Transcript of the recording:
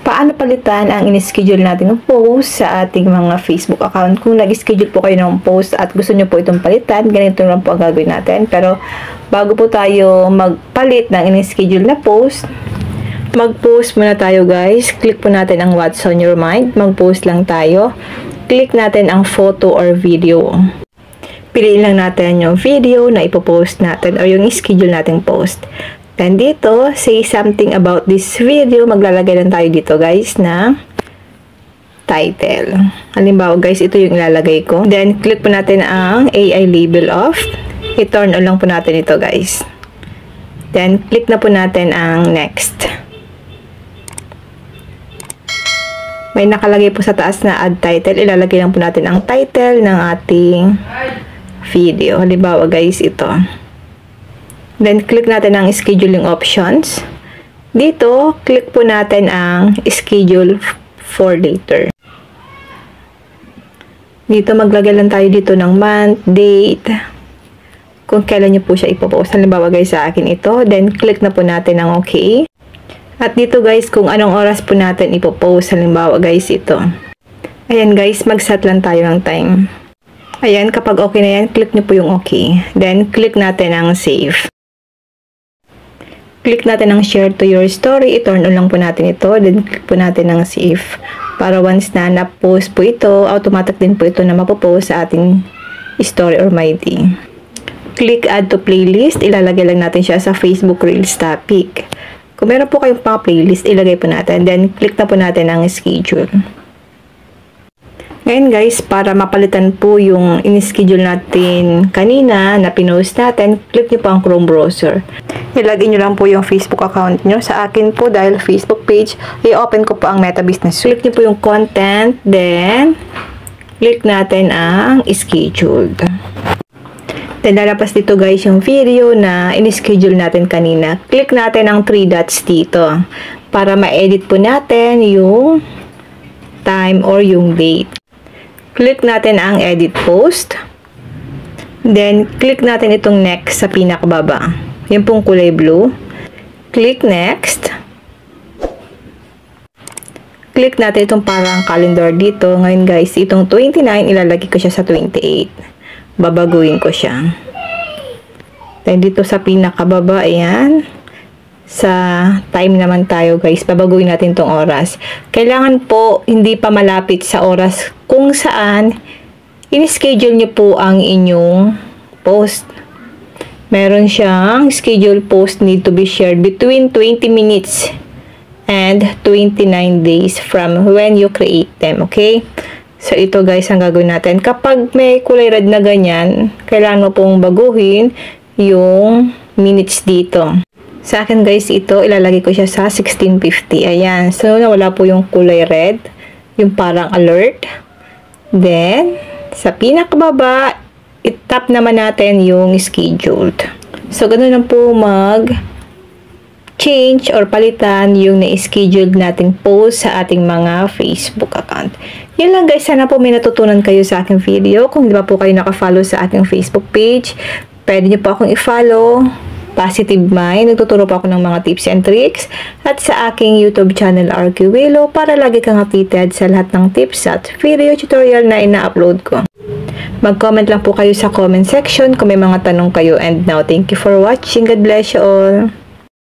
Paano palitan ang in-schedule natin ng post sa ating mga Facebook account? Kung nag-schedule po kayo ng post at gusto nyo po itong palitan, ganito lang po ang gagawin natin. Pero bago po tayo magpalit ng in-schedule na post, mag-post muna tayo guys. Click po natin ang what's on your mind. Mag-post lang tayo. Click natin ang photo or video. Piliin lang natin yung video na ipopost natin o yung schedule nating post. Then dito, say something about this video. Maglalagay lang tayo dito guys na title. Halimbawa guys, ito yung ilalagay ko. Then click po natin ang AI label off. I-turn on lang po natin ito guys. Then click na po natin ang next. May nakalagay po sa taas na add title. Ilalagay lang po natin ang title ng ating video. Halimbawa guys, ito. Then, click natin ang scheduling options. Dito, click po natin ang schedule for later. Dito, maglagay lang tayo dito ng month, date, kung kailan nyo po siya ipopost. Halimbawa guys, sa akin ito. Then, click na po natin ang okay. At dito guys, kung anong oras po natin ipopost. Halimbawa guys, ito. Ayan guys, mag-set lang tayo ng time. Ayan, kapag okay na yan, click nyo po yung okay. Then, click natin ang save. Click natin ang share to your story. I-turn on lang po natin ito. Then, click po natin ang save. Para once na na-post po ito, automatic din po ito na mapopost sa ating story or my day. Click add to playlist. Ilalagay lang natin siya sa Facebook Reels topic. Kung meron po kayong pang playlist, ilagay po natin. Then, click na po natin ang schedule. Ngayon guys, para mapalitan po yung in-schedule natin kanina na pinost natin, click nyo po ang Chrome browser. Ilagay nyo lang po yung Facebook account nyo. Sa akin po, dahil Facebook page, i-open ko po ang Meta Business. Click nyo po yung content, then click natin ang scheduled. Then lalabas dito guys yung video na in-schedule natin kanina. Click natin ang 3 dots dito para ma-edit po natin yung time or yung date. Click natin ang edit post. Then, click natin itong next sa pinakababa. Yung pong kulay blue. Click next. Click natin itong parang calendar dito. Ngayon guys, itong 29, ilalagay ko siya sa 28. Babaguhin ko siya. Then, dito sa pinakababa, ayan. Sa time naman tayo guys, babaguhin natin tong oras. Kailangan po hindi pa malapit sa oras kung saan in-schedule nyo po ang inyong post. Meron siyang schedule post need to be shared between 20 minutes and 29 days from when you create them. Okay? So ito guys ang gagawin natin. Kapag may kulay red na ganyan, kailangan mo pong baguhin yung minutes dito. Sa akin guys, ito, ilalagay ko siya sa 1650. Ayan. So, nawala po yung kulay red. Yung parang alert. Then, sa pinakababa, i-tap naman natin yung scheduled. So, ganun lang po mag-change or palitan yung na-scheduled nating post sa ating mga Facebook account. Yun lang guys. Sana po may natutunan kayo sa aking video. Kung di ba po kayo nakafollow sa aking Facebook page, pwede nyo po akong i-follow. Positive Mind. Nagtuturo po ako ng mga tips and tricks. At sa aking YouTube channel, RQ Willow, para lagi kang updated sa lahat ng tips at video tutorial na ina-upload ko. Mag-comment lang po kayo sa comment section kung may mga tanong kayo. And now, thank you for watching. God bless you all.